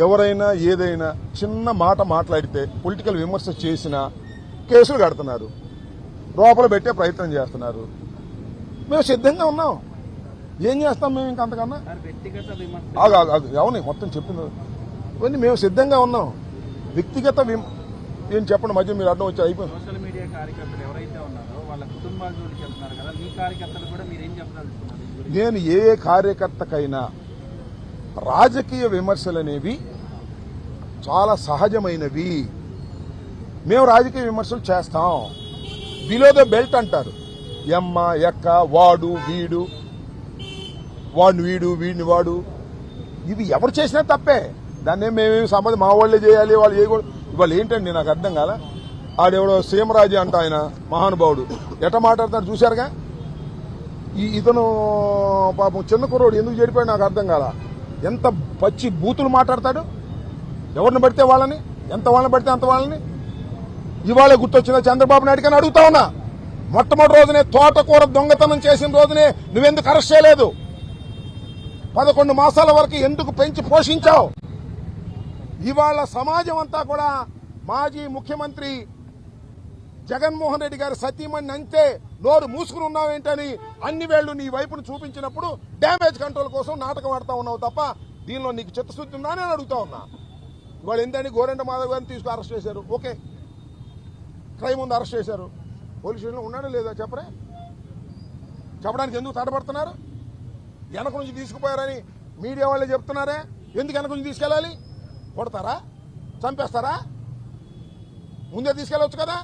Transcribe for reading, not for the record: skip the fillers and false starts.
ఎవరైనా ఏదైనా చిన్న మాట మాట్లాడితే పొలిటికల్ విమర్శ చేసినా కేసులు కడుతున్నారు, లోపల పెట్టే ప్రయత్నం చేస్తున్నారు. మేము సిద్ధంగా ఉన్నాం. ఏం చేస్తాం మేము ఇంకా అంతకన్నా? అవును, మొత్తం చెప్పింది ఇవన్నీ మేము సిద్ధంగా ఉన్నాం. వ్యక్తిగత ఏం చెప్పండి, మధ్య మీరు అడ్డం వచ్చి అయిపోయింది. సోషల్ మీడియా కార్యకర్తలు ఎవరైతే ఉన్నారో వాళ్ళ కుటుంబాల జోలికి వెళ్తున్నారు కదా, మీ కార్యకర్తలు కూడా మీరు ఏం చెప్పదలుచుకున్నారు? నేను ఏ కార్యకర్తకైనా రాజకీయ విమర్శలు అనేవి చాలా సహజమైనవి. మేము రాజకీయ విమర్శలు చేస్తాం. బిలో ద బెల్ట్ అంటారు. ఎమ్మ ఎక్క వాడు వీడు, వాడిని వీడు వీడిని వాడు, ఇవి ఎవరు చేసినా తప్పే. దాన్ని మేమేమి సంబంధం మా వాళ్ళే చేయాలి, వాళ్ళు చేయకూడదు. ఇవాళ ఏంటండి నాకు అర్థం కాల. ఆడెవడో సీమరాజు అంట, ఆయన మహానుభావుడు ఎట మాట్లాడతాడు చూశారుగా. ఇతను పాపం చిన్న కుర్రోడు ఎందుకు చెడిపోయాడు నాకు అర్థం కాల. ఎంత పచ్చి బూతులు మాట్లాడతాడు. ఎవరిని పడితే వాళ్ళని, ఎంత వాళ్ళని పడితే అంత వాళ్ళని. ఇవాళ గుర్తొచ్చిన చంద్రబాబు నాయుడు కానీ అడుగుతా ఉన్నా, మొట్టమొదటి రోజునే తోటకూర దొంగతనం చేసిన రోజునే నువ్వెందుకు అరెస్ట్ చేయలేదు? 11 మాసాల వరకు ఎందుకు పెంచి పోషించావు? ఇవాళ సమాజం అంతా కూడా మాజీ ముఖ్యమంత్రి జగన్మోహన్ రెడ్డి గారి సతీమణి అంతే నోరు మూసుకుని ఉన్నావేంటని అన్ని వేళ్లు నీ వైపును చూపించినప్పుడు డ్యామేజ్ కంట్రోల్ కోసం నాటకం ఆడుతా ఉన్నావు తప్ప దీనిలో నీకు చిత్తశుద్ధి ఉందా అని అడుగుతా ఉన్నా. ఇవాళ ఏంటని గోరెంట మాధవ్ గారిని తీసుకు అరెస్ట్ చేశారు. ఓకే, క్రైమ్ ముందు అరెస్ట్ చేశారు. పోలీస్ స్టేషన్లో ఉన్నాడో లేదా చెప్పరే? చెప్పడానికి ఎందుకు తడబడుతున్నారు? వెనక నుంచి తీసుకుపోయారని మీడియా వాళ్ళే చెప్తున్నారే. ఎందుకు వెనక నుంచి తీసుకెళ్ళాలి? కొడతారా? చంపేస్తారా? ముందే తీసుకెళ్ళవచ్చు కదా.